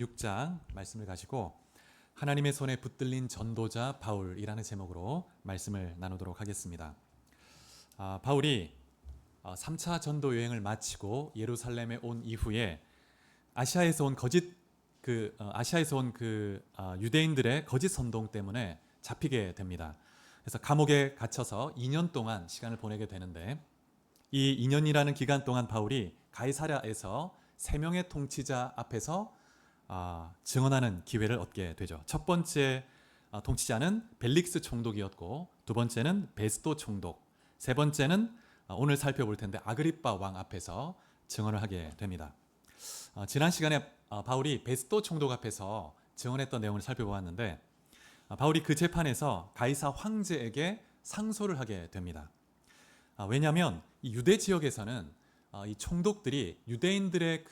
6장 말씀을 가지고 하나님의 손에 붙들린 전도자 바울이라는 제목으로 말씀을 나누도록 하겠습니다. 바울이 3차 전도 여행을 마치고 예루살렘에 온 이후에 아시아에서 온 유대인들의 거짓 선동 때문에 잡히게 됩니다. 그래서 감옥에 갇혀서 2년 동안 시간을 보내게 되는데, 이 2년이라는 기간 동안 바울이 가이사랴에서 3명의 통치자 앞에서 증언하는 기회를 얻게 되죠. 첫 번째 통치자는 벨릭스 총독이었고, 두 번째는 베스도 총독, 세 번째는 오늘 살펴볼 텐데 아그리빠 왕 앞에서 증언을 하게 됩니다. 지난 시간에 바울이 베스도 총독 앞에서 증언했던 내용을 살펴보았는데, 바울이 그 재판에서 가이사 황제에게 상소를 하게 됩니다. 왜냐하면 이 유대 지역에서는 이 총독들이 유대인들의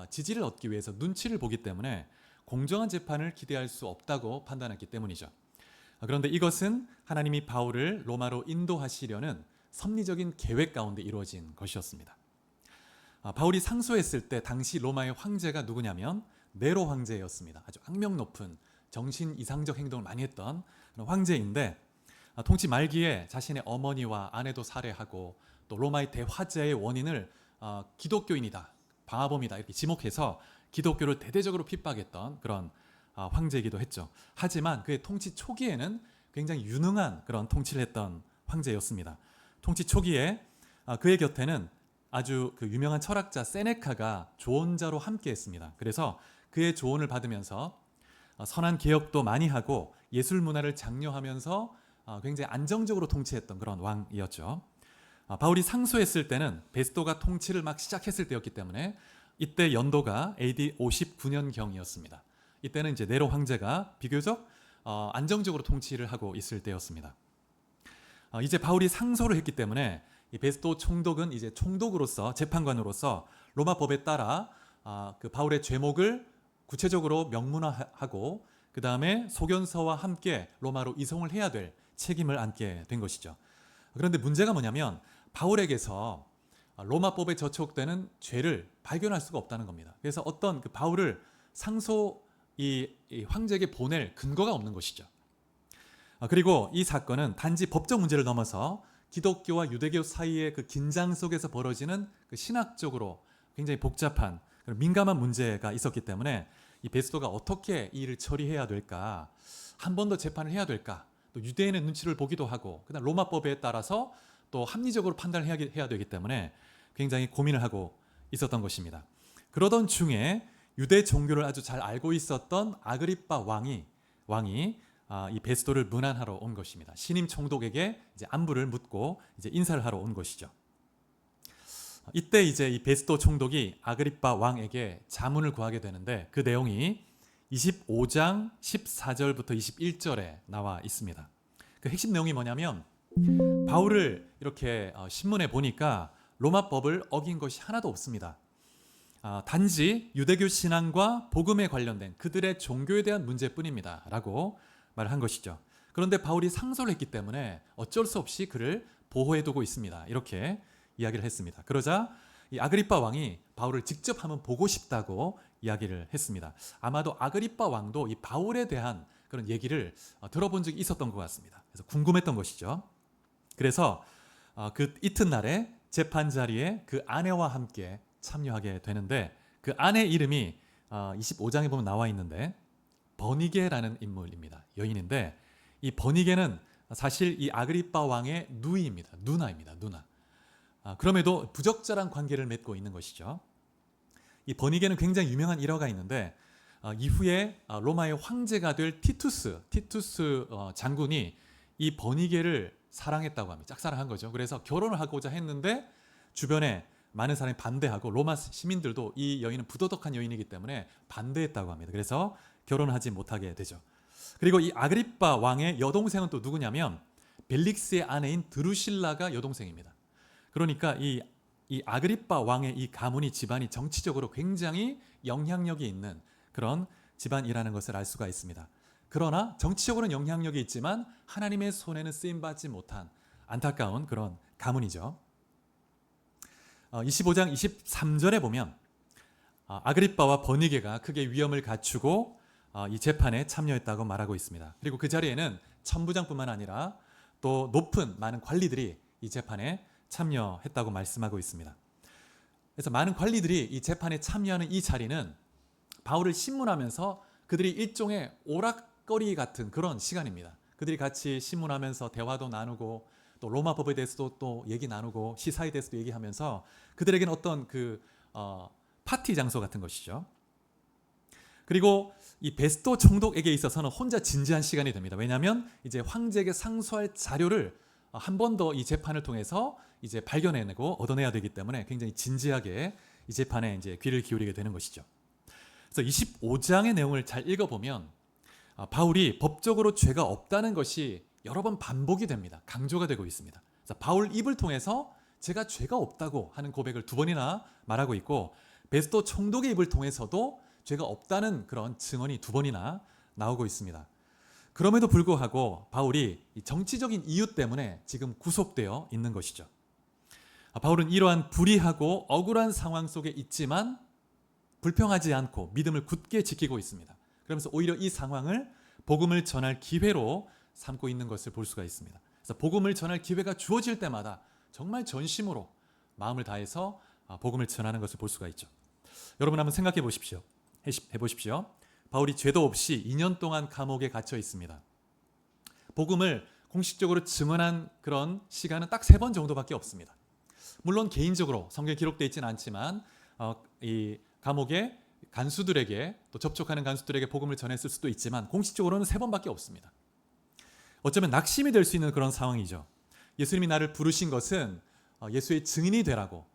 지지를 얻기 위해서 눈치를 보기 때문에 공정한 재판을 기대할 수 없다고 판단했기 때문이죠. 그런데 이것은 하나님이 바울을 로마로 인도하시려는 섭리적인 계획 가운데 이루어진 것이었습니다. 바울이 상소했을 때 당시 로마의 황제가 누구냐면 네로 황제였습니다. 아주 악명 높은 정신 이상적 행동을 많이 했던 그런 황제인데, 통치 말기에 자신의 어머니와 아내도 살해하고 또 로마의 대화재의 원인을 기독교인이다, 방화범이다 이렇게 지목해서 기독교를 대대적으로 핍박했던 그런 황제이기도 했죠. 하지만 그의 통치 초기에는 굉장히 유능한 그런 통치를 했던 황제였습니다. 통치 초기에 그의 곁에는 아주 유명한 철학자 세네카가 조언자로 함께했습니다. 그래서 그의 조언을 받으면서 선한 개혁도 많이 하고 예술 문화를 장려하면서 굉장히 안정적으로 통치했던 그런 왕이었죠. 바울이 상소했을 때는 베스도가 통치를 막 시작했을 때였기 때문에 이때 연도가 AD 59년경이었습니다. 이때는 이제 네로 황제가 비교적 안정적으로 통치를 하고 있을 때였습니다. 이제 바울이 상소를 했기 때문에 이 베스도 총독은 이제 총독으로서, 재판관으로서 로마 법에 따라 그 바울의 죄목을 구체적으로 명문화하고 그 다음에 소견서와 함께 로마로 이송을 해야 될 책임을 안게 된 것이죠. 그런데 문제가 뭐냐면 바울에게서 로마법에 저촉되는 죄를 발견할 수가 없다는 겁니다. 그래서 어떤 바울을 상소 이 황제에게 보낼 근거가 없는 것이죠. 그리고 이 사건은 단지 법적 문제를 넘어서 기독교와 유대교 사이의 그 긴장 속에서 벌어지는 그 신학적으로 굉장히 복잡한 민감한 문제가 있었기 때문에 이 베스도가 어떻게 이 일을 처리해야 될까, 한 번 더 재판을 해야 될까, 또 유대인의 눈치를 보기도 하고, 그다음 로마법에 따라서 또 합리적으로 판단을 해야 되기 때문에 굉장히 고민을 하고 있었던 것입니다. 그러던 중에 유대 종교를 아주 잘 알고 있었던 아그리빠 왕이 이 베스도를 문안하러 온 것입니다. 신임 총독에게 이제 안부를 묻고 이제 인사를 하러 온 것이죠. 이때 이제 이 베스도 총독이 아그리빠 왕에게 자문을 구하게 되는데, 그 내용이 25장 14절부터 21절에 나와 있습니다. 그 핵심 내용이 뭐냐면, 바울을 이렇게 신문에 보니까 로마법을 어긴 것이 하나도 없습니다. 단지 유대교 신앙과 복음에 관련된 그들의 종교에 대한 문제뿐입니다 라고 말을 한 것이죠. 그런데 바울이 상소를 했기 때문에 어쩔 수 없이 그를 보호해두고 있습니다, 이렇게 이야기를 했습니다. 그러자 이 아그리빠 왕이 바울을 직접 한번 보고 싶다고 이야기를 했습니다. 아마도 아그리빠 왕도 이 바울에 대한 그런 얘기를 들어본 적이 있었던 것 같습니다. 그래서 궁금했던 것이죠. 그래서 그 이튿날에 재판 자리에 그 아내와 함께 참여하게 되는데, 그 아내 이름이 25장에 보면 나와 있는데 버니게라는 인물입니다. 여인인데, 이 버니게는 사실 이 아그리빠 왕의 누이입니다. 누나입니다. 누나. 그럼에도 부적절한 관계를 맺고 있는 것이죠. 이 버니게는 굉장히 유명한 일화가 있는데, 이후에 로마의 황제가 될 티투스 장군이 이 버니게를 사랑했다고 합니다. 짝사랑한 거죠. 그래서 결혼을 하고자 했는데 주변에 많은 사람이 반대하고 로마 시민들도 이 여인은 부도덕한 여인이기 때문에 반대했다고 합니다. 그래서 결혼을 하지 못하게 되죠. 그리고 이 아그리빠 왕의 여동생은 또 누구냐면 벨릭스의 아내인 드루실라가 여동생입니다. 그러니까 이 아그리빠 왕의 이 가문이, 집안이 정치적으로 굉장히 영향력이 있는 그런 집안이라는 것을 알 수가 있습니다. 그러나 정치적으로는 영향력이 있지만 하나님의 손에는 쓰임받지 못한 안타까운 그런 가문이죠. 25장 23절에 보면 아그리빠와 버니게가 크게 위험을 갖추고 이 재판에 참여했다고 말하고 있습니다. 그리고 그 자리에는 천부장뿐만 아니라 또 높은 많은 관리들이 이 재판에 참여했다고 말씀하고 있습니다. 그래서 많은 관리들이 이 재판에 참여하는 이 자리는 바울을 신문하면서 그들이 일종의 오락거리 같은 그런 시간입니다. 그들이 같이 신문하면서 대화도 나누고 또 로마 법에 대해서도 또 얘기 나누고 시사에 대해서도 얘기하면서 그들에게는 어떤 파티 장소 같은 것이죠. 그리고 이 베스도 총독에게 있어서는 혼자 진지한 시간이 됩니다. 왜냐하면 이제 황제에게 상소할 자료를 한 번 더 이 재판을 통해서 이제 발견해내고 얻어내야 되기 때문에 굉장히 진지하게 이 재판에 이제 귀를 기울이게 되는 것이죠. 그래서 25장의 내용을 잘 읽어보면 바울이 법적으로 죄가 없다는 것이 여러 번 반복이 됩니다. 강조가 되고 있습니다. 그래서 바울 입을 통해서 제가 죄가 없다고 하는 고백을 2번이나 말하고 있고 베스도 총독의 입을 통해서도 죄가 없다는 그런 증언이 2번이나 나오고 있습니다. 그럼에도 불구하고 바울이 정치적인 이유 때문에 지금 구속되어 있는 것이죠. 바울은 이러한 불의하고 억울한 상황 속에 있지만 불평하지 않고 믿음을 굳게 지키고 있습니다. 그러면서 오히려 이 상황을 복음을 전할 기회로 삼고 있는 것을 볼 수가 있습니다. 그래서 복음을 전할 기회가 주어질 때마다 정말 전심으로 마음을 다해서 복음을 전하는 것을 볼 수가 있죠. 여러분 한번 생각해 보십시오. 해보십시오. 바울이 죄도 없이 2년 동안 감옥에 갇혀 있습니다. 복음을 공식적으로 증언한 그런 시간은 딱 3번 정도밖에 없습니다. 물론 개인적으로 성경에 기록되어 있지는 않지만 이 감옥에 간수들에게 또 접촉하는 간수들에게 복음을 전했을 수도 있지만 공식적으로는 3번밖에 없습니다. 어쩌면 낙심이 될 수 있는 그런 상황이죠. 예수님이 나를 부르신 것은 예수의 증인이 되라고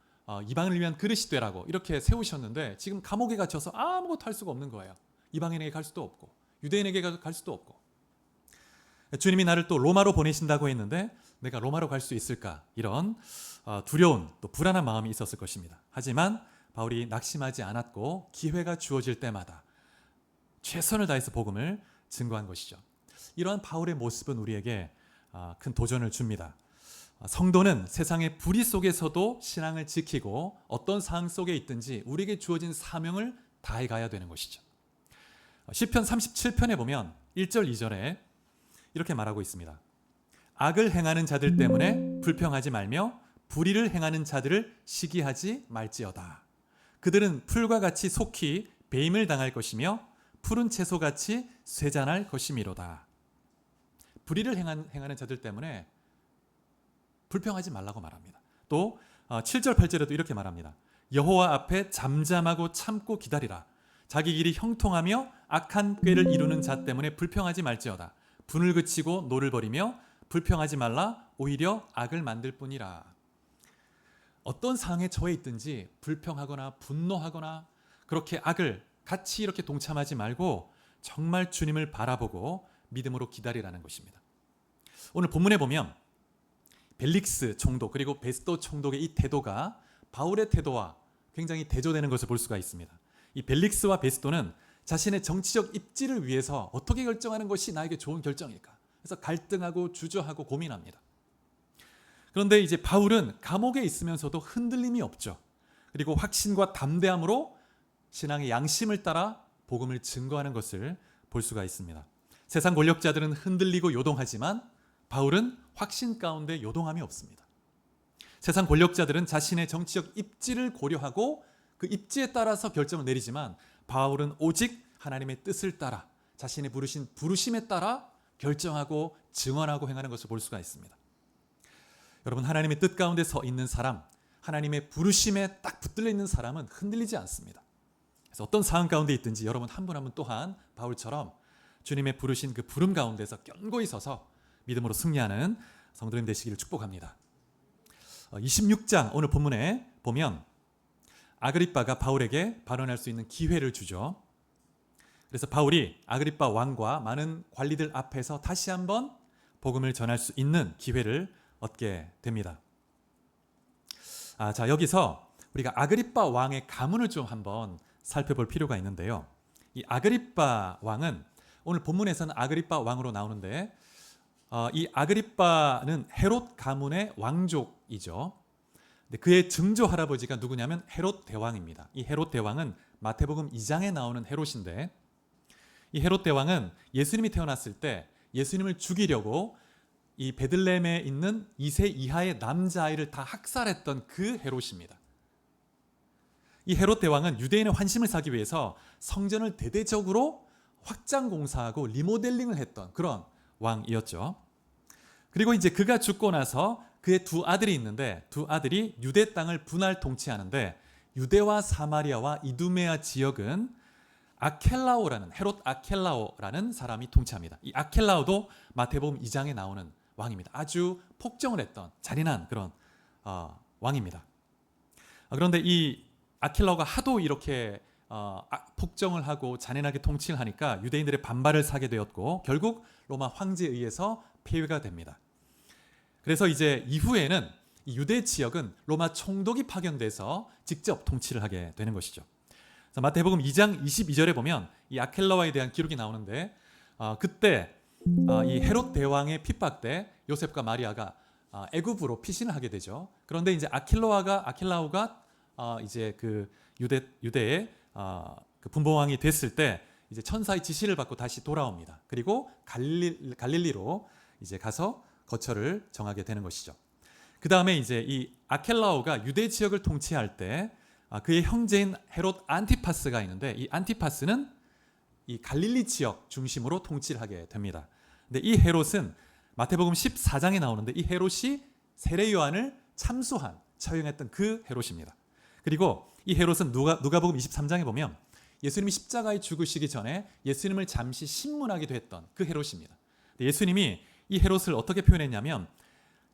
이방을 위한 그릇이 되라고 이렇게 세우셨는데 지금 감옥에 갇혀서 아무것도 할 수가 없는 거예요. 이방인에게 갈 수도 없고 유대인에게 갈 수도 없고 주님이 나를 또 로마로 보내신다고 했는데 내가 로마로 갈 수 있을까 이런 두려운 또 불안한 마음이 있었을 것입니다. 하지만 바울이 낙심하지 않았고 기회가 주어질 때마다 최선을 다해서 복음을 증거한 것이죠. 이러한 바울의 모습은 우리에게 큰 도전을 줍니다. 성도는 세상의 불의 속에서도 신앙을 지키고 어떤 상황 속에 있든지 우리에게 주어진 사명을 다해 가야 되는 것이죠. 시편 37편에 보면 1절 2절에 이렇게 말하고 있습니다. 악을 행하는 자들 때문에 불평하지 말며 불의를 행하는 자들을 시기하지 말지어다. 그들은 풀과 같이 속히 배임을 당할 것이며 푸른 채소같이 쇠잔할 것이미로다. 불의를 행하는 자들 때문에 불평하지 말라고 말합니다. 또 7절 8절에도 이렇게 말합니다. 여호와 앞에 잠잠하고 참고 기다리라. 자기 길이 형통하며 악한 꾀를 이루는 자 때문에 불평하지 말지어다. 분을 그치고 노를 버리며 불평하지 말라. 오히려 악을 만들 뿐이라. 어떤 상황에 처해 있든지 불평하거나 분노하거나 그렇게 악을 같이 이렇게 동참하지 말고 정말 주님을 바라보고 믿음으로 기다리라는 것입니다. 오늘 본문에 보면 벨릭스 총독 그리고 베스도 총독의 이 태도가 바울의 태도와 굉장히 대조되는 것을 볼 수가 있습니다. 이 벨릭스와 베스도는 자신의 정치적 입지를 위해서 어떻게 결정하는 것이 나에게 좋은 결정일까? 그래서 갈등하고 주저하고 고민합니다. 그런데 이제 바울은 감옥에 있으면서도 흔들림이 없죠. 그리고 확신과 담대함으로 신앙의 양심을 따라 복음을 증거하는 것을 볼 수가 있습니다. 세상 권력자들은 흔들리고 요동하지만 바울은 확신 가운데 요동함이 없습니다. 세상 권력자들은 자신의 정치적 입지를 고려하고 그 입지에 따라서 결정을 내리지만 바울은 오직 하나님의 뜻을 따라 자신의 부르신 부르심에 따라 결정하고 증언하고 행하는 것을 볼 수가 있습니다. 여러분, 하나님의 뜻 가운데 서 있는 사람, 하나님의 부르심에 딱 붙들려 있는 사람은 흔들리지 않습니다. 그래서 어떤 상황 가운데 있든지 여러분 한 분 한 분 또한 바울처럼 주님의 부르신 그 부름 가운데서 견고히 서서 믿음으로 승리하는 성도님 되시기를 축복합니다. 26장 오늘 본문에 보면 아그리빠가 바울에게 발언할 수 있는 기회를 주죠. 그래서 바울이 아그리빠 왕과 많은 관리들 앞에서 다시 한번 복음을 전할 수 있는 기회를 얻게 됩니다. 자, 여기서 우리가 아그리빠 왕의 가문을 좀 한번 살펴볼 필요가 있는데요. 이 아그리빠 왕은 오늘 본문에서는 아그리빠 왕으로 나오는데 이 아그리빠는 헤롯 가문의 왕족이죠. 그의 증조 할아버지가 누구냐면 헤롯 대왕입니다. 이 헤롯 대왕은 마태복음 2장에 나오는 헤롯인데, 이 헤롯 대왕은 예수님이 태어났을 때 예수님을 죽이려고 이 베들레헴에 있는 2세 이하의 남자아이를 다 학살했던 그 헤롯입니다. 이 헤롯 대왕은 유대인의 환심을 사기 위해서 성전을 대대적으로 확장 공사하고 리모델링을 했던 그런 왕이었죠. 그리고 이제 그가 죽고 나서 그의 두 아들이 있는데, 두 아들이 유대 땅을 분할 통치하는데, 유대와 사마리아와 이두메아 지역은 아켈라오라는, 헤롯 아켈라오라는 사람이 통치합니다. 이 아켈라오도 마태복음 2장에 나오는 왕입니다. 아주 폭정을 했던 잔인한 그런 왕입니다. 그런데 이 아켈라오가 하도 이렇게 폭정을 하고 잔인하게 통치를 하니까 유대인들의 반발을 사게 되었고, 결국 로마 황제에 의해서 폐위가 됩니다. 그래서 이제 이후에는 이 유대 지역은 로마 총독이 파견돼서 직접 통치를 하게 되는 것이죠. 그래서 마태복음 2장 22절에 보면 이 아켈라오에 대한 기록이 나오는데, 그때 이 헤롯 대왕의 핍박 때 요셉과 마리아가 애굽으로 피신을 하게 되죠. 그런데 이제 아켈라오가 이제 그 유대의 그 분봉왕이 됐을 때 이제 천사의 지시를 받고 다시 돌아옵니다. 그리고 갈릴리로 이제 가서 거처를 정하게 되는 것이죠. 그 다음에 이제 이 아켈라오가 유대 지역을 통치할 때 그의 형제인 헤롯 안티파스가 있는데, 이 안티파스는 이 갈릴리 지역 중심으로 통치를 하게 됩니다. 근데 이 헤롯은 마태복음 14장에 나오는데, 이 헤롯이 세례 요한을 처형했던 그 헤롯입니다. 그리고 이 헤롯은 누가복음 23장에 보면 예수님이 십자가에 죽으시기 전에 예수님을 잠시 신문하기도 했던 그 헤롯입니다. 예수님이 이 헤롯을 어떻게 표현했냐면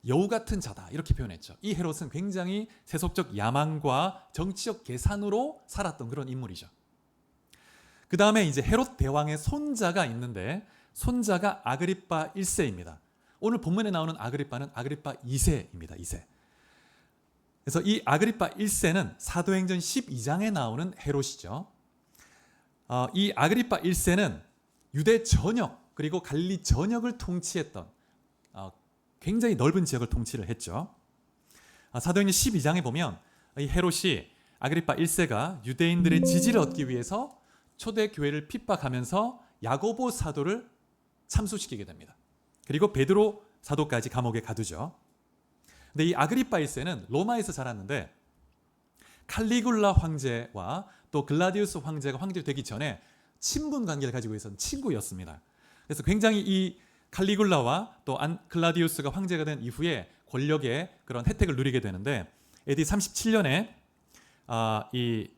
여우 같은 자다 이렇게 표현했죠. 이 헤롯은 굉장히 세속적 야망과 정치적 계산으로 살았던 그런 인물이죠. 그 다음에 이제 헤롯 대왕의 손자가 있는데, 손자가 아그리빠 1세입니다. 오늘 본문에 나오는 아그리빠는 아그리빠 2세입니다. 2세. 그래서 이 아그리빠 1세는 사도행전 12장에 나오는 헤롯이죠. 이 아그리빠 1세는 유대 전역 그리고 갈릴리 전역을 통치했던 굉장히 넓은 지역을 통치를 했죠. 사도행전 12장에 보면 이 헤롯이 아그리빠 1세가 유대인들의 지지를 얻기 위해서 초대교회를 핍박하면서 야고보 사도를 참수시키게 됩니다. 그리고 베드로 사도까지 감옥에 가두죠. 근데 이 아그리빠 1세는 로마에서 자랐는데 칼리굴라 황제와 또 글라디우스 황제가 황제 되기 전에 친분 관계를 가지고 있었던 친구였습니다. 그래서 굉장히 이 칼리굴라와 또 글라디우스가 황제가 된 이후에 권력의 그런 혜택을 누리게 되는데, AD 37년에 이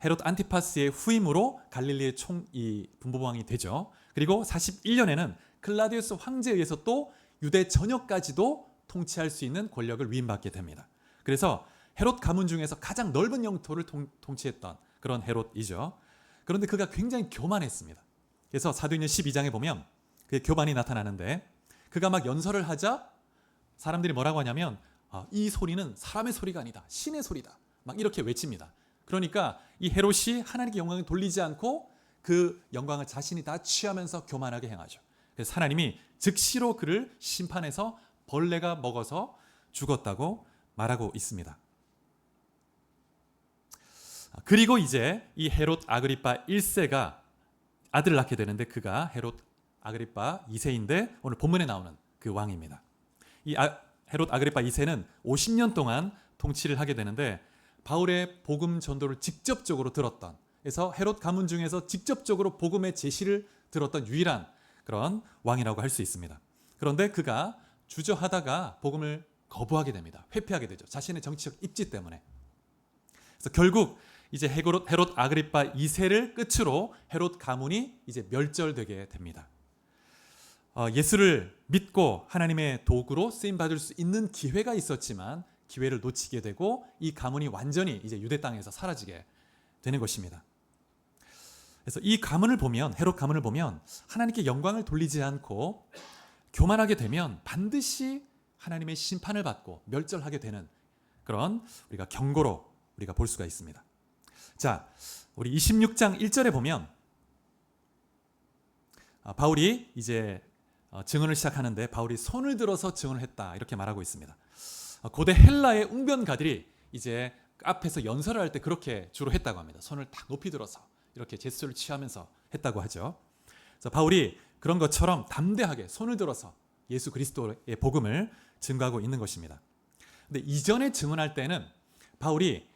헤롯 안티파스의 후임으로 갈릴리의 이 분봉왕이 되죠. 그리고 41년에는 글라디우스 황제에 의해서 또 유대 전역까지도 통치할 수 있는 권력을 위임받게 됩니다. 그래서 헤롯 가문 중에서 가장 넓은 영토를 통치했던 그런 헤롯이죠. 그런데 그가 굉장히 교만했습니다. 그래서 사도행전 12장에 보면 그의 교만이 나타나는데, 그가 막 연설을 하자 사람들이 뭐라고 하냐면 이 소리는 사람의 소리가 아니다, 신의 소리다, 막 이렇게 외칩니다. 그러니까 이 헤롯이 하나님께 영광을 돌리지 않고 그 영광을 자신이 다 취하면서 교만하게 행하죠. 그래서 하나님이 즉시로 그를 심판해서 벌레가 먹어서 죽었다고 말하고 있습니다. 그리고 이제 이 헤롯 아그리빠 1세가 아들을 낳게 되는데, 그가 헤롯 아그리빠 2세인데 오늘 본문에 나오는 그 왕입니다. 이 헤롯 아그리빠 2세는 50년 동안 통치를 하게 되는데, 바울의 복음 전도를 직접적으로 들었던, 그래서 헤롯 가문 중에서 직접적으로 복음의 제시를 들었던 유일한 그런 왕이라고 할 수 있습니다. 그런데 그가 주저하다가 복음을 거부하게 됩니다. 회피하게 되죠. 자신의 정치적 입지 때문에. 그래서 결국 이제 헤롯 아그리빠 2세를 끝으로 헤롯 가문이 이제 멸절되게 됩니다. 예수를 믿고 하나님의 도구로 쓰임 받을 수 있는 기회가 있었지만 기회를 놓치게 되고 이 가문이 완전히 이제 유대 땅에서 사라지게 되는 것입니다. 그래서 이 가문을 보면, 헤롯 가문을 보면 하나님께 영광을 돌리지 않고 교만하게 되면 반드시 하나님의 심판을 받고 멸절하게 되는 그런 우리가 경고로 우리가 볼 수가 있습니다. 자, 우리 26장 1절에 보면 바울이 이제 증언을 시작하는데, 바울이 손을 들어서 증언을 했다 이렇게 말하고 있습니다. 고대 헬라의 웅변가들이 이제 앞에서 연설을 할 때 그렇게 주로 했다고 합니다. 손을 딱 높이 들어서 이렇게 제스처를 취하면서 했다고 하죠. 그래서 바울이 그런 것처럼 담대하게 손을 들어서 예수 그리스도의 복음을 증거하고 있는 것입니다. 근데 이전에 증언할 때는 바울이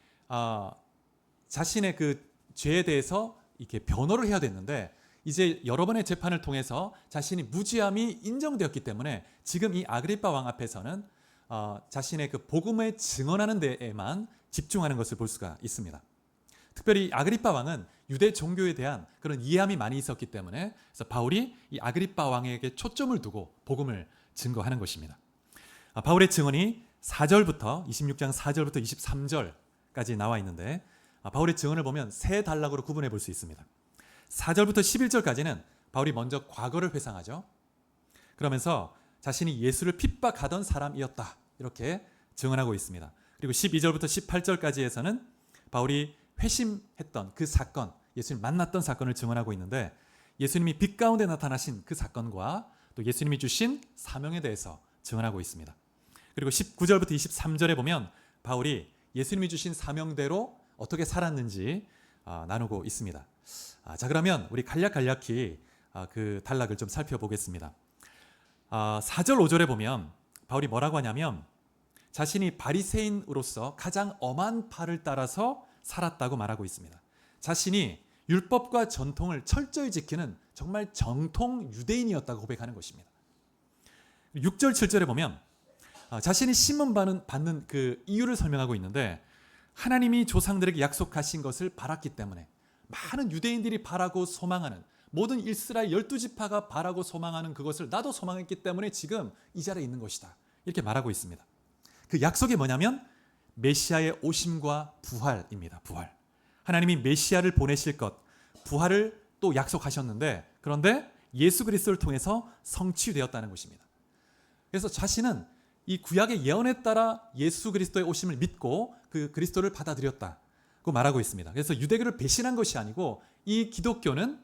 자신의 그 죄에 대해서 이렇게 변호를 해야 됐는데 이제 여러 번의 재판을 통해서 자신이 무죄함이 인정되었기 때문에 지금 이 아그리파 왕 앞에서는 자신의 그 복음을 증언하는 데에만 집중하는 것을 볼 수가 있습니다. 특별히 아그리파 왕은 유대 종교에 대한 그런 이해함이 많이 있었기 때문에 그래서 바울이 이 아그리파 왕에게 초점을 두고 복음을 증거하는 것입니다. 바울의 증언이 4절부터 26장 4절부터 23절까지 나와 있는데 바울의 증언을 보면 세 단락으로 구분해 볼 수 있습니다. 4절부터 11절까지는 바울이 먼저 과거를 회상하죠. 그러면서 자신이 예수를 핍박하던 사람이었다 이렇게 증언하고 있습니다. 그리고 12절부터 18절까지에서는 바울이 회심했던 그 사건, 예수님 만났던 사건을 증언하고 있는데 예수님이 빛 가운데 나타나신 그 사건과 또 예수님이 주신 사명에 대해서 증언하고 있습니다. 그리고 19절부터 23절에 보면 바울이 예수님이 주신 사명대로 어떻게 살았는지 나누고 있습니다. 자, 그러면 우리 간략히 그 단락을 좀 살펴보겠습니다. 4절 5절에 보면 바울이 뭐라고 하냐면 자신이 바리새인으로서 가장 엄한 바를 따라서 살았다고 말하고 있습니다. 자신이 율법과 전통을 철저히 지키는 정말 정통 유대인이었다고 고백하는 것입니다. 6절 7절에 보면 자신이 신문받는 그 이유를 설명하고 있는데 하나님이 조상들에게 약속하신 것을 바랐기 때문에 많은 유대인들이 바라고 소망하는 모든 이스라엘 12지파가 바라고 소망하는 그것을 나도 소망했기 때문에 지금 이 자리에 있는 것이다. 이렇게 말하고 있습니다. 그 약속이 뭐냐면 메시아의 오심과 부활입니다. 부활. 하나님이 메시아를 보내실 것, 부활을 또 약속하셨는데 그런데 예수 그리스도를 통해서 성취되었다는 것입니다. 그래서 자신은 이 구약의 예언에 따라 예수 그리스도의 오심을 믿고 그 그리스도를 받아들였다고 말하고 있습니다. 그래서 유대교를 배신한 것이 아니고 이 기독교는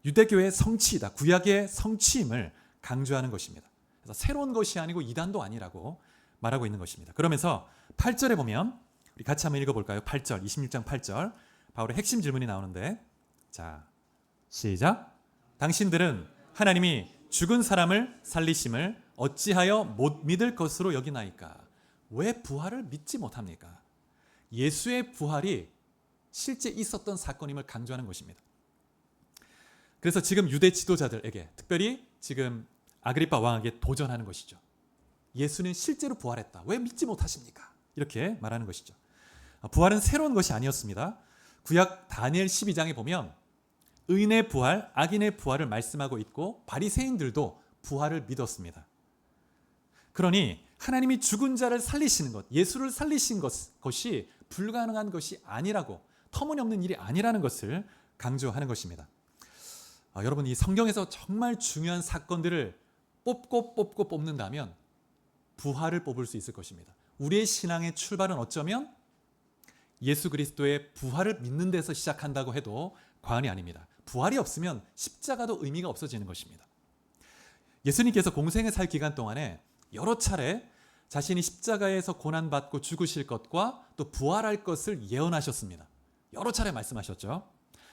유대교의 성취이다. 구약의 성취임을 강조하는 것입니다. 그래서 새로운 것이 아니고 이단도 아니라고 말하고 있는 것입니다. 그러면서 8절에 보면 우리 같이 한번 읽어볼까요? 8절, 26장 8절 바울의 핵심 질문이 나오는데 자, 시작. 당신들은 하나님이 죽은 사람을 살리심을 어찌하여 못 믿을 것으로 여기나이까? 왜 부활을 믿지 못합니까? 예수의 부활이 실제 있었던 사건임을 강조하는 것입니다. 그래서 지금 유대 지도자들에게 특별히 지금 아그리파 왕에게 도전하는 것이죠. 예수는 실제로 부활했다. 왜 믿지 못하십니까? 이렇게 말하는 것이죠. 부활은 새로운 것이 아니었습니다. 구약 다니엘 12장에 보면 의인의 부활, 악인의 부활을 말씀하고 있고 바리새인들도 부활을 믿었습니다. 그러니 하나님이 죽은 자를 살리시는 것, 예수를 살리신 것이 불가능한 것이 아니라고, 터무니없는 일이 아니라는 것을 강조하는 것입니다. 여러분, 이 성경에서 정말 중요한 사건들을 뽑고 뽑는다면 부활을 뽑을 수 있을 것입니다. 우리의 신앙의 출발은 어쩌면 예수 그리스도의 부활을 믿는 데서 시작한다고 해도 과언이 아닙니다. 부활이 없으면 십자가도 의미가 없어지는 것입니다. 예수님께서 공생에 살 기간 동안에 여러 차례 자신이 십자가에서 고난받고 죽으실 것과 또 부활할 것을 예언하셨습니다. 여러 차례 말씀하셨죠.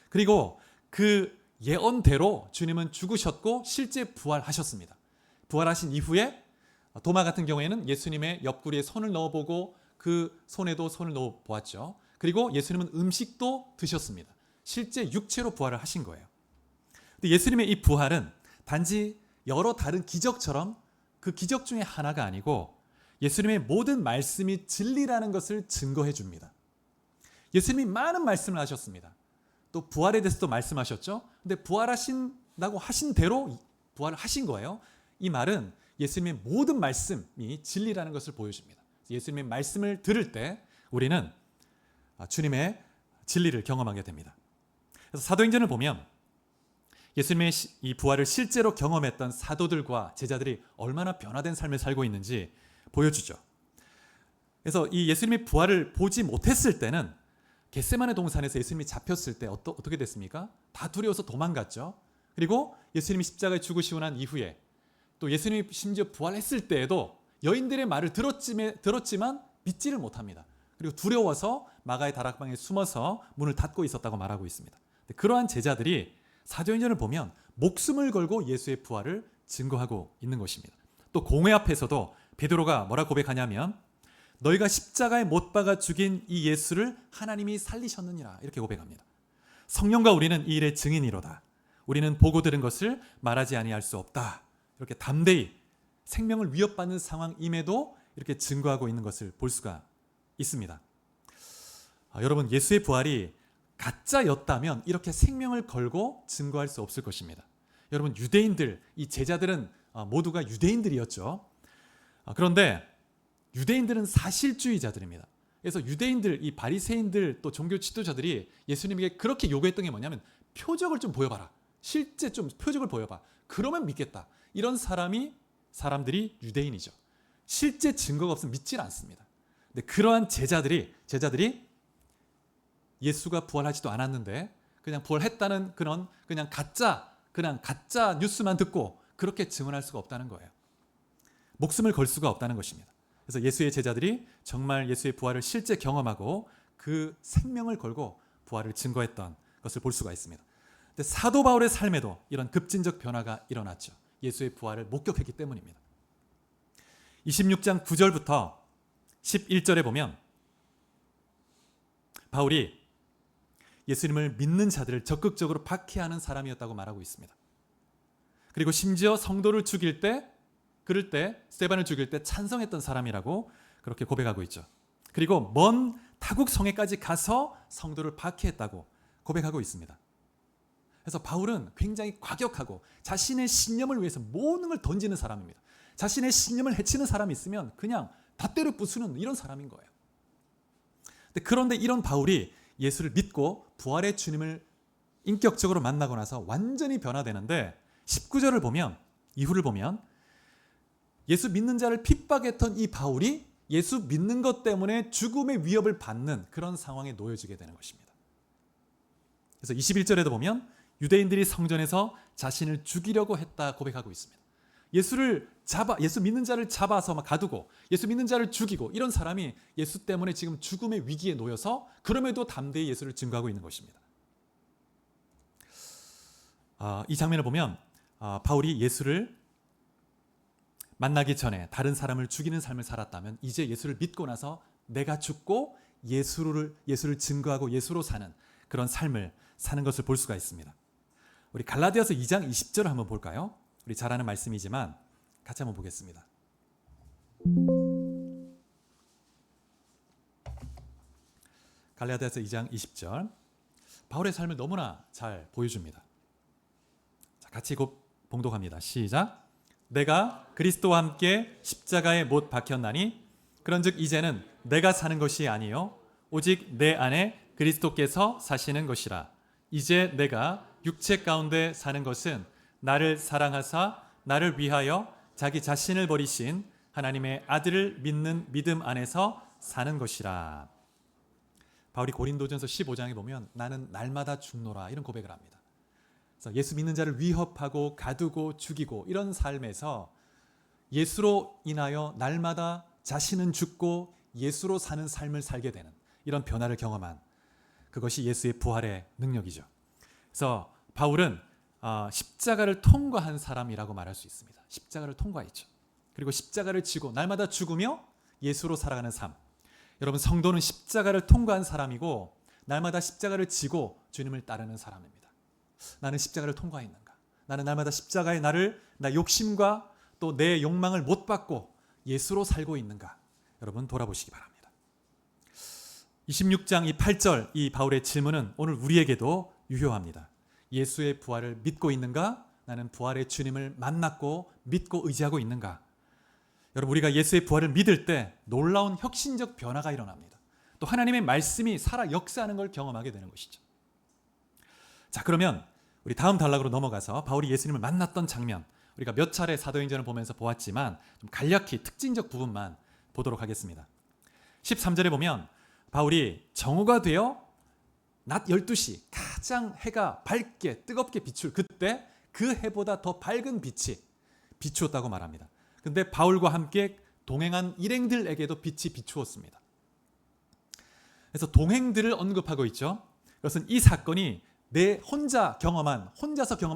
그리고 그 예언대로 주님은 죽으셨고 실제 부활하셨습니다. 부활하신 이후에 도마 같은 경우에는 예수님의 옆구리에 손을 넣어보고 그 손에도 손을 넣어보았죠. 그리고 예수님은 음식도 드셨습니다. 실제 육체로 부활을 하신 거예요. 근데 예수님의 이 부활은 단지 여러 다른 기적처럼 그 기적 중에 하나가 아니고 예수님의 모든 말씀이 진리라는 것을 증거해 줍니다. 예수님이 많은 말씀을 하셨습니다. 또 부활에 대해서도 말씀하셨죠. 근데 부활하신다고 하신 대로 부활을 하신 거예요. 이 말은 예수님의 모든 말씀이 진리라는 것을 보여줍니다. 예수님의 말씀을 들을 때 우리는 주님의 진리를 경험하게 됩니다. 그래서 사도행전을 보면 예수님의 이 부활을 실제로 경험했던 사도들과 제자들이 얼마나 변화된 삶을 살고 있는지 보여주죠. 그래서 이 예수님의 부활을 보지 못했을 때는 겟세마네 동산에서 예수님이 잡혔을 때 어떻게 됐습니까? 다 두려워서 도망갔죠. 그리고 예수님이 십자가에 죽으시고 난 이후에 또 예수님이 심지어 부활했을 때에도 여인들의 말을 들었지만 믿지를 못합니다. 그리고 두려워서 마가의 다락방에 숨어서 문을 닫고 있었다고 말하고 있습니다. 그러한 제자들이 사도행전을 보면 목숨을 걸고 예수의 부활을 증거하고 있는 것입니다. 또 공회 앞에서도 베드로가 뭐라 고백하냐면 너희가 십자가에 못 박아 죽인 이 예수를 하나님이 살리셨느니라 이렇게 고백합니다. 성령과 우리는 이 일의 증인이로다. 우리는 보고 들은 것을 말하지 아니할 수 없다. 이렇게 담대히 생명을 위협받는 상황임에도 이렇게 증거하고 있는 것을 볼 수가 있습니다. 여러분, 예수의 부활이 가짜였다면 이렇게 생명을 걸고 증거할 수 없을 것입니다. 여러분, 유대인들, 이 제자들은 모두가 유대인들이었죠. 그런데 유대인들은 사실주의자들입니다. 그래서 유대인들, 이 바리새인들 또 종교 지도자들이 예수님에게 그렇게 요구했던 게 뭐냐면 표적을 좀 보여봐라. 실제 좀 표적을 보여봐. 그러면 믿겠다. 이런 사람들이 유대인이죠. 실제 증거가 없으면 믿질 않습니다. 근데 그러한 제자들이 예수가 부활하지도 않았는데 그냥 부활했다는 그냥 가짜 뉴스만 듣고 그렇게 증언할 수가 없다는 거예요. 목숨을 걸 수가 없다는 것입니다. 그래서 예수의 제자들이 정말 예수의 부활을 실제 경험하고 그 생명을 걸고 부활을 증거했던 것을 볼 수가 있습니다. 근데 사도 바울의 삶에도 이런 급진적 변화가 일어났죠. 예수의 부활을 목격했기 때문입니다. 26장 9절부터 11절에 보면 바울이 예수님을 믿는 자들을 적극적으로 박해하는 사람이었다고 말하고 있습니다. 그리고 심지어 성도를 그럴 때 스데반을 죽일 때 찬성했던 사람이라고 그렇게 고백하고 있죠. 그리고 먼 타국 성에까지 가서 성도를 박해했다고 고백하고 있습니다. 그래서 바울은 굉장히 과격하고 자신의 신념을 위해서 모든 걸 던지는 사람입니다. 자신의 신념을 해치는 사람이 있으면 그냥 다 때려 부수는 이런 사람인 거예요. 그런데 이런 바울이 예수를 믿고 부활의 주님을 인격적으로 만나고 나서 완전히 변화되는데 19절을 보면 이후를 보면 예수 믿는 자를 핍박했던 이 바울이 예수 믿는 것 때문에 죽음의 위협을 받는 그런 상황에 놓여지게 되는 것입니다. 그래서 21절에도 보면 유대인들이 성전에서 자신을 죽이려고 했다 고백하고 있습니다. 예수 믿는 자를 잡아서 막 가두고 예수 믿는 자를 죽이고 이런 사람이 예수 때문에 지금 죽음의 위기에 놓여서 그럼에도 담대히 예수를 증거하고 있는 것입니다. 이 장면을 보면 바울이 예수를 만나기 전에 다른 사람을 죽이는 삶을 살았다면 이제 예수를 믿고 나서 내가 죽고 예수를 증거하고 예수로 사는 그런 삶을 사는 것을 볼 수가 있습니다. 우리 갈라디아서 2장 20절을 한번 볼까요? 우리 잘 아는 말씀이지만 같이 한번 보겠습니다. 갈라디아서 2장 20절 바울의 삶을 너무나 잘 보여줍니다. 자, 같이 봉독합니다. 시작. 내가 그리스도와 함께 십자가에 못 박혔나니 그런즉 이제는 내가 사는 것이 아니요 오직 내 안에 그리스도께서 사시는 것이라. 이제 내가 육체 가운데 사는 것은 나를 사랑하사 나를 위하여 자기 자신을 버리신 하나님의 아들을 믿는 믿음 안에서 사는 것이라. 바울이 고린도전서 15장에 보면 나는 날마다 죽노라 이런 고백을 합니다. 그래서 예수 믿는 자를 위협하고 가두고 죽이고 이런 삶에서 예수로 인하여 날마다 자신은 죽고 예수로 사는 삶을 살게 되는 이런 변화를 경험한 그것이 예수의 부활의 능력이죠. 그래서 바울은 십자가를 통과한 사람이라고 말할 수 있습니다. 십자가를 통과했죠. 그리고 십자가를 지고 날마다 죽으며 예수로 살아가는 삶. 여러분, 성도는 십자가를 통과한 사람이고 날마다 십자가를 지고 주님을 따르는 사람입니다. 나는 십자가를 통과했는가? 나는 날마다 십자가에 나 욕심과 또 내 욕망을 못 받고 예수로 살고 있는가? 여러분 돌아보시기 바랍니다. 26장 이 8절 이 바울의 질문은 오늘 우리에게도 유효합니다. 예수의 부활을 믿고 있는가? 나는 부활의 주님을 만났고 믿고 의지하고 있는가? 여러분, 우리가 예수의 부활을 믿을 때 놀라운 혁신적 변화가 일어납니다. 또 하나님의 말씀이 살아 역사하는 걸 경험하게 되는 것이죠. 자, 그러면 우리 다음 단락으로 넘어가서 바울이 예수님을 만났던 장면, 우리가 몇 차례 사도행전을 보면서 보았지만 좀 간략히 특징적 부분만 보도록 하겠습니다. 13절에 보면 바울이 정오가 되어 낮 12시 가장 해가 밝게 뜨겁게 비출 그때 그 해보다 더 밝은 빛이 비추었다고 말합니다. 근데 바울과 함께 동행한 일행들에게도 빛이 비추었습니다. 그래서 동행들을 언급하고 있죠. 그것은 이 사건이 내 혼자서 경험한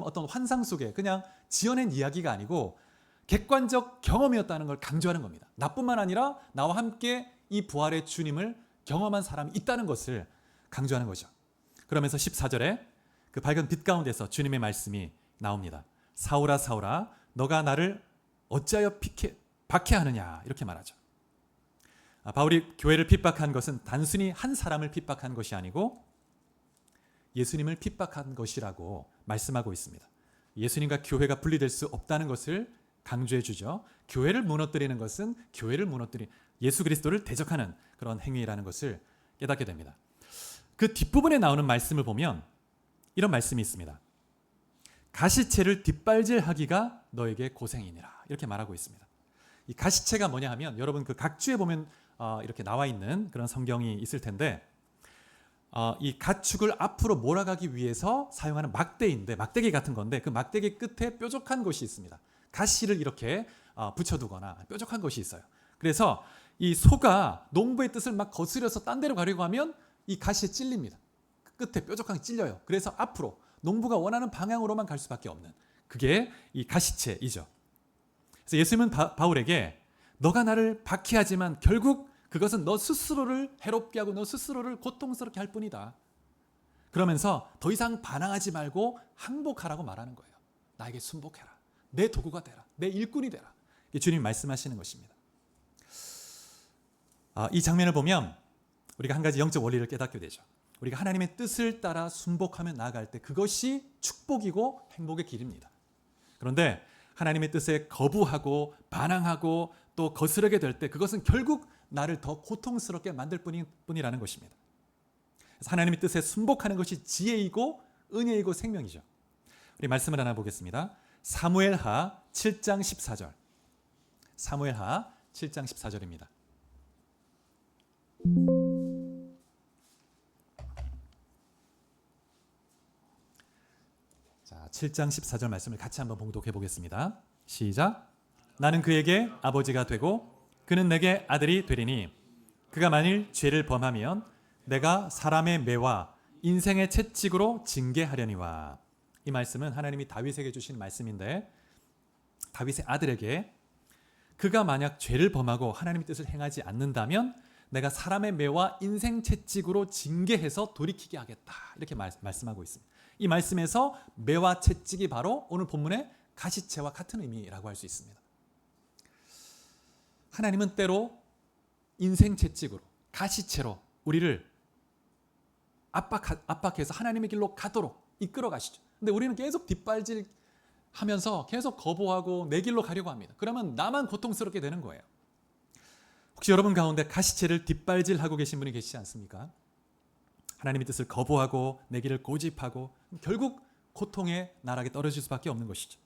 어떤 환상 속에 그냥 지어낸 이야기가 아니고 객관적 경험이었다는 걸 강조하는 겁니다. 나뿐만 아니라 나와 함께 이 부활의 주님을 경험한 사람이 있다는 것을 강조하는 거죠. 그러면서 14절에 그 밝은 빛 가운데서 주님의 말씀이 나옵니다. 사울아 사울아 너가 나를 어찌하여 박해하느냐 이렇게 말하죠. 바울이 교회를 핍박한 것은 단순히 한 사람을 핍박한 것이 아니고 예수님을 핍박한 것이라고 말씀하고 있습니다. 예수님과 교회가 분리될 수 없다는 것을 강조해 주죠. 교회를 무너뜨리는 것은 예수 그리스도를 대적하는 그런 행위라는 것을 깨닫게 됩니다. 그 뒷부분에 나오는 말씀을 보면 이런 말씀이 있습니다. 가시채를 뒷발질하기가 너에게 고생이니라 이렇게 말하고 있습니다. 이 가시채가 뭐냐 하면 여러분 그 각주에 보면 이렇게 나와 있는 그런 성경이 있을 텐데 이 가축을 앞으로 몰아가기 위해서 사용하는 막대인데 막대기 같은 건데 그 막대기 끝에 뾰족한 것이 있습니다. 가시를 이렇게 붙여두거나 뾰족한 것이 있어요. 그래서 이 소가 농부의 뜻을 막 거스려서 딴 데로 가려고 하면 이 가시에 찔립니다. 끝에 뾰족하게 찔려요. 그래서 앞으로 농부가 원하는 방향으로만 갈 수밖에 없는 그게 이 가시채이죠. 그래서 예수님은 바울에게 너가 나를 박해하지만 결국 그것은 너 스스로를 해롭게 하고 너 스스로를 고통스럽게 할 뿐이다. 그러면서 더 이상 반항하지 말고 항복하라고 말하는 거예요. 나에게 순복해라. 내 도구가 되라. 내 일꾼이 되라. 주님이 말씀하시는 것입니다. 이 장면을 보면 우리가 한 가지 영적 원리를 깨닫게 되죠. 우리가 하나님의 뜻을 따라 순복하며 나아갈 때 그것이 축복이고 행복의 길입니다. 그런데 하나님의 뜻에 거부하고 반항하고 또 거스르게 될 때 그것은 결국 나를 더 고통스럽게 만들 뿐이라는 것입니다. 그래서 하나님의 뜻에 순복하는 것이 지혜이고 은혜이고 생명이죠. 우리 말씀을 하나 보겠습니다. 사무엘하 7장 14절. 사무엘하 7장 14절입니다. 자, 7장 14절 말씀을 같이 한번 봉독해 보겠습니다. 시작. 나는 그에게 아버지가 되고 그는 내게 아들이 되리니 그가 만일 죄를 범하면 내가 사람의 매와 인생의 채찍으로 징계하려니와. 이 말씀은 하나님이 다윗에게 주신 말씀인데 다윗의 아들에게 그가 만약 죄를 범하고 하나님의 뜻을 행하지 않는다면 내가 사람의 매와 인생 채찍으로 징계해서 돌이키게 하겠다. 이렇게 말씀하고 있습니다. 이 말씀에서 매와 채찍이 바로 오늘 본문의 가시채와 같은 의미라고 할 수 있습니다. 하나님은 때로 인생 채찍으로 가시채로 우리를 압박해서 하나님의 길로 가도록 이끌어 가시죠. 근데 우리는 계속 뒷발질하면서 계속 거부하고 내 길로 가려고 합니다. 그러면 나만 고통스럽게 되는 거예요. 혹시 여러분 가운데 가시채를 뒷발질하고 계신 분이 계시지 않습니까? 하나님의 뜻을 거부하고 내 길을 고집하고 결국 고통의 나락에 떨어질 수밖에 없는 것이죠.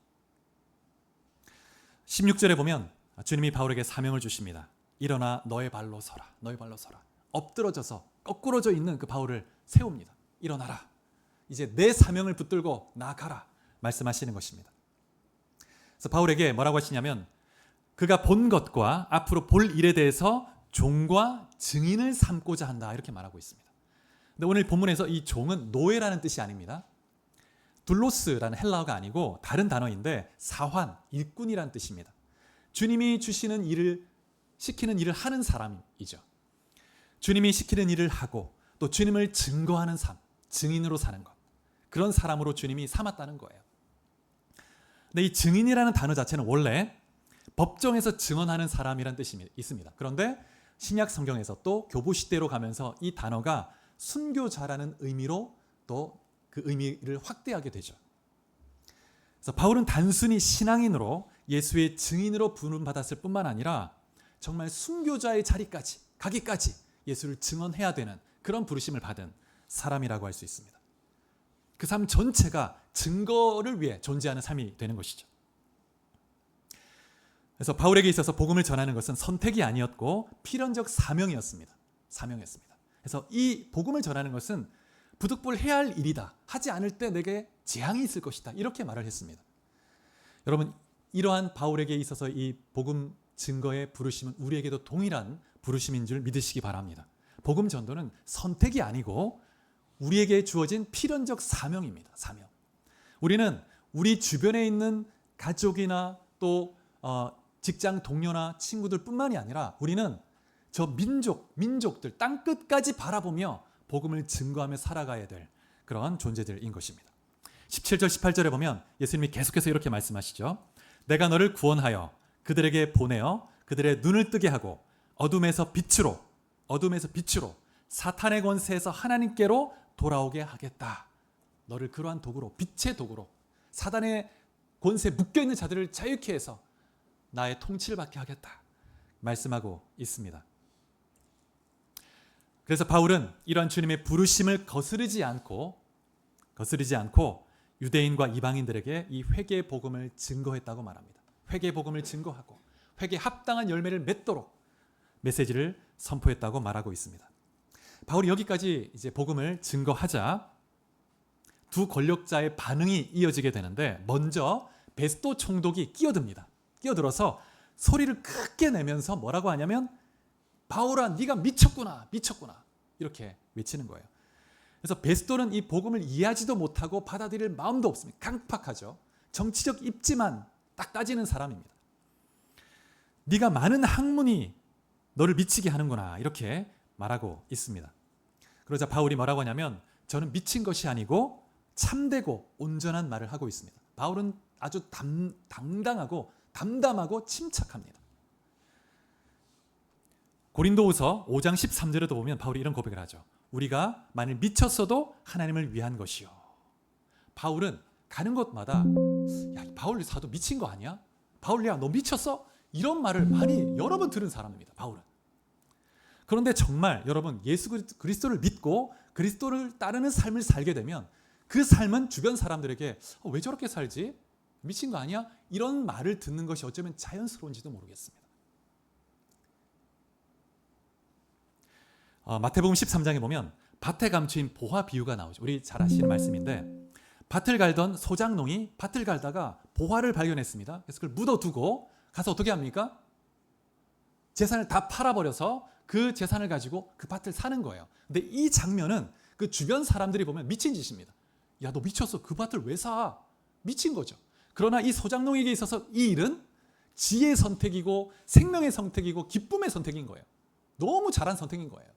16절에 보면 주님이 바울에게 사명을 주십니다. 일어나 너의 발로 서라. 너의 발로 서라. 엎드러져서 거꾸러져 있는 그 바울을 세웁니다. 일어나라. 이제 내 사명을 붙들고 나아가라. 말씀하시는 것입니다. 그래서 바울에게 뭐라고 하시냐면 그가 본 것과 앞으로 볼 일에 대해서 종과 증인을 삼고자 한다. 이렇게 말하고 있습니다. 근데 오늘 본문에서 이 종은 노예라는 뜻이 아닙니다. 둘로스라는 헬라어가 아니고 다른 단어인데 사환, 일꾼이라는 뜻입니다. 주님이 주시는 일을 시키는 일을 하는 사람이죠. 주님이 시키는 일을 하고 또 주님을 증거하는 삶, 증인으로 사는 것. 그런 사람으로 주님이 삼았다는 거예요. 근데 이 증인이라는 단어 자체는 원래 법정에서 증언하는 사람이라는 뜻이 있습니다. 그런데 신약 성경에서 또 교부 시대로 가면서 이 단어가 순교자라는 의미로 또 그 의미를 확대하게 되죠. 그래서 바울은 단순히 신앙인으로 예수의 증인으로 부름받았을 뿐만 아니라 정말 순교자의 자리까지 가기까지 예수를 증언해야 되는 그런 부르심을 받은 사람이라고 할 수 있습니다. 그 삶 전체가 증거를 위해 존재하는 삶이 되는 것이죠. 그래서 바울에게 있어서 복음을 전하는 것은 선택이 아니었고 필연적 사명이었습니다. 그래서 이 복음을 전하는 것은 부득불 해야 할 일이다. 하지 않을 때 내게 재앙이 있을 것이다. 이렇게 말을 했습니다. 여러분, 이러한 바울에게 있어서 이 복음 증거의 부르심은 우리에게도 동일한 부르심인 줄 믿으시기 바랍니다. 복음 전도는 선택이 아니고 우리에게 주어진 필연적 사명입니다. 사명. 우리는 우리 주변에 있는 가족이나 또 직장 동료나 친구들 뿐만이 아니라 우리는 저 민족들 땅끝까지 바라보며 복음을 증거하며 살아가야 될 그런 존재들인 것입니다. 17절 18절에 보면 예수님이 계속해서 이렇게 말씀하시죠. 내가 너를 구원하여 그들에게 보내어 그들의 눈을 뜨게 하고 어둠에서 빛으로 사탄의 권세에서 하나님께로 돌아오게 하겠다. 너를 그러한 도구로, 빛의 도구로 사단의 권세에 묶여있는 자들을 자유케 해서 나의 통치를 받게 하겠다 말씀하고 있습니다. 그래서 바울은 이러한 주님의 부르심을 거스르지 않고 유대인과 이방인들에게 이 회개의 복음을 증거했다고 말합니다. 회개의 복음을 증거하고 회개에 합당한 열매를 맺도록 메시지를 선포했다고 말하고 있습니다. 바울이 여기까지 이제 복음을 증거하자 두 권력자의 반응이 이어지게 되는데 먼저 베스도 총독이 끼어듭니다. 끼어들어서 소리를 크게 내면서 뭐라고 하냐면 바울아 네가 미쳤구나 이렇게 외치는 거예요. 그래서 베스도는 이 복음을 이해하지도 못하고 받아들일 마음도 없습니다. 강팍하죠. 정치적 입지만 딱 따지는 사람입니다. 네가 많은 학문이 너를 미치게 하는구나 이렇게 말하고 있습니다. 그러자 바울이 뭐라고 하냐면 저는 미친 것이 아니고 참되고 온전한 말을 하고 있습니다. 바울은 아주 당당하고 담담하고 침착합니다. 고린도후서 5장 13절에도 보면 바울이 이런 고백을 하죠. 우리가 만일 미쳤어도 하나님을 위한 것이요. 바울은 가는 곳마다 야 바울 사도 미친 거 아니야? 바울야 너 미쳤어? 이런 말을 많이 여러 번 들은 사람입니다. 바울은. 그런데 정말 여러분 예수 그리스도를 믿고 그리스도를 따르는 삶을 살게 되면 그 삶은 주변 사람들에게 왜 저렇게 살지? 미친 거 아니야? 이런 말을 듣는 것이 어쩌면 자연스러운지도 모르겠습니다. 마태복음 13장에 보면 밭에 감추인 보화 비유가 나오죠. 우리 잘 아시는 말씀인데 밭을 갈던 소장농이 밭을 갈다가 보화를 발견했습니다. 그래서 그걸 묻어두고 가서 어떻게 합니까? 재산을 다 팔아버려서 그 재산을 가지고 그 밭을 사는 거예요. 근데 이 장면은 그 주변 사람들이 보면 미친 짓입니다. 야, 너 미쳤어. 그 밭을 왜 사? 미친 거죠. 그러나 이 소장농에게 있어서 이 일은 지혜의 선택이고 생명의 선택이고 기쁨의 선택인 거예요. 너무 잘한 선택인 거예요.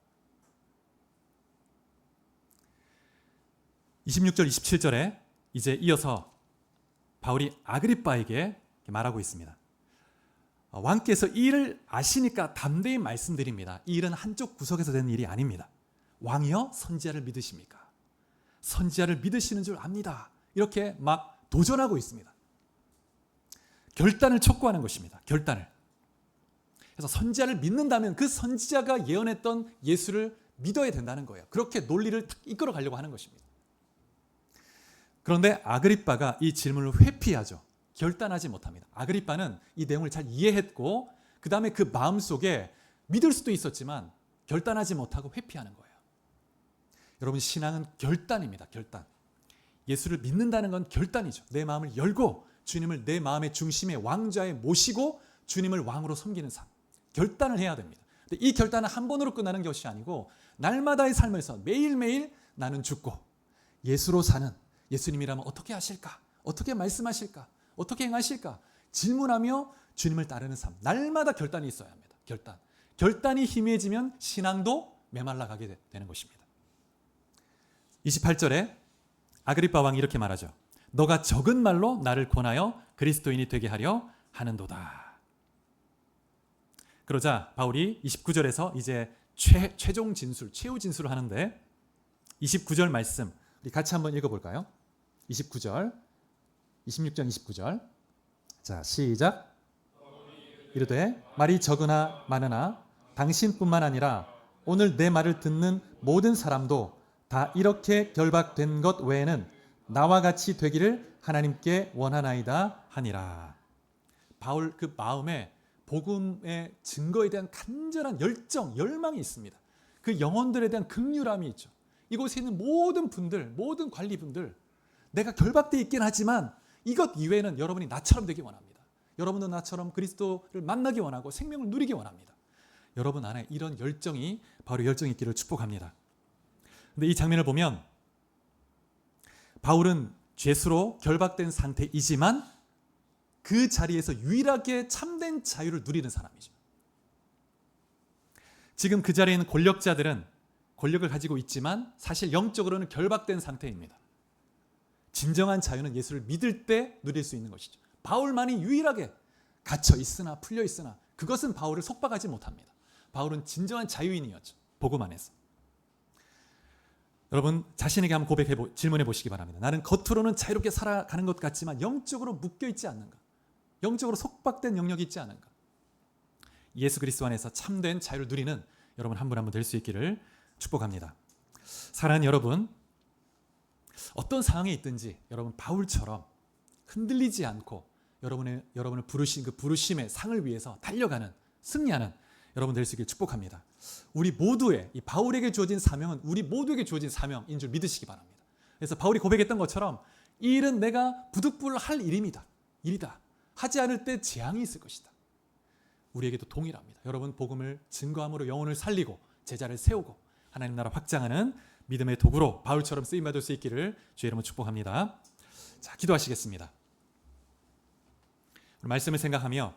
26절 27절에 이제 이어서 바울이 아그리빠에게 말하고 있습니다. 왕께서 이 일을 아시니까 담대히 말씀드립니다. 이 일은 한쪽 구석에서 되는 일이 아닙니다. 왕이여 선지자를 믿으십니까? 선지자를 믿으시는 줄 압니다. 이렇게 막 도전하고 있습니다. 결단을 촉구하는 것입니다. 결단을. 그래서 선지자를 믿는다면 그 선지자가 예언했던 예수를 믿어야 된다는 거예요. 그렇게 논리를 이끌어 가려고 하는 것입니다. 그런데 아그리빠가 이 질문을 회피하죠. 결단하지 못합니다. 아그리빠는 이 내용을 잘 이해했고 그 다음에 그 마음속에 믿을 수도 있었지만 결단하지 못하고 회피하는 거예요. 여러분 신앙은 결단입니다. 결단. 예수를 믿는다는 건 결단이죠. 내 마음을 열고 주님을 내 마음의 중심에 왕좌에 모시고 주님을 왕으로 섬기는 삶. 결단을 해야 됩니다. 근데 이 결단은 한 번으로 끝나는 것이 아니고 날마다의 삶에서 매일매일 나는 죽고 예수로 사는 예수님이라면 어떻게 하실까? 어떻게 말씀하실까? 어떻게 행하실까? 질문하며 주님을 따르는 삶. 날마다 결단이 있어야 합니다. 결단. 결단이 희미해지면 신앙도 메말라 가게 되는 것입니다. 28절에 아그리빠 왕이 이렇게 말하죠. 너가 적은 말로 나를 권하여 그리스도인이 되게 하려 하는도다. 그러자 바울이 29절에서 이제 최종 진술, 최후 진술을 하는데 29절 말씀 우리 같이 한번 읽어볼까요? 29절 26장 29절 자 시작 이르되 말이 적으나 많으나 당신뿐만 아니라 오늘 내 말을 듣는 모든 사람도 다 이렇게 결박된 것 외에는 나와 같이 되기를 하나님께 원하나이다 하니라. 바울 그 마음에 복음의 증거에 대한 간절한 열정, 열망이 있습니다. 그 영혼들에 대한 긍휼함이 있죠. 이곳에 있는 모든 분들, 모든 관리분들 내가 결박되어 있긴 하지만 이것 이외에는 여러분이 나처럼 되기 원합니다. 여러분도 나처럼 그리스도를 만나기 원하고 생명을 누리기 원합니다. 여러분 안에 이런 열정이 바울의 열정이 있기를 축복합니다. 근데 이 장면을 보면 바울은 죄수로 결박된 상태이지만 그 자리에서 유일하게 참된 자유를 누리는 사람이죠. 지금 그 자리에 있는 권력자들은 권력을 가지고 있지만 사실 영적으로는 결박된 상태입니다. 진정한 자유는 예수를 믿을 때 누릴 수 있는 것이죠. 바울만이 유일하게 갇혀 있으나 풀려 있으나 그것은 바울을 속박하지 못합니다. 바울은 진정한 자유인이었죠. 복음 안에서. 여러분 자신에게 한번 질문해 보시기 바랍니다. 나는 겉으로는 자유롭게 살아가는 것 같지만 영적으로 묶여 있지 않는가? 영적으로 속박된 영역이 있지 않은가? 예수 그리스도 안에서 참된 자유를 누리는 여러분 한 분 한 분 될 수 있기를 축복합니다. 사랑하는 여러분, 어떤 상황에 있든지 여러분 바울처럼 흔들리지 않고 여러분을 부르신 그 부르심의 상을 위해서 달려가는 승리하는 여러분 될 수 있기를 축복합니다. 우리 모두의 이 바울에게 주어진 사명은 우리 모두에게 주어진 사명인 줄 믿으시기 바랍니다. 그래서 바울이 고백했던 것처럼 이 일은 내가 부득불할 일이다. 하지 않을 때 재앙이 있을 것이다. 우리에게도 동일합니다. 여러분 복음을 증거함으로 영혼을 살리고 제자를 세우고 하나님 나라 확장하는 믿음의 도구로 바울처럼 쓰임받을 수 있기를 주의 이름으로 축복합니다. 자, 기도하시겠습니다. 말씀을 생각하며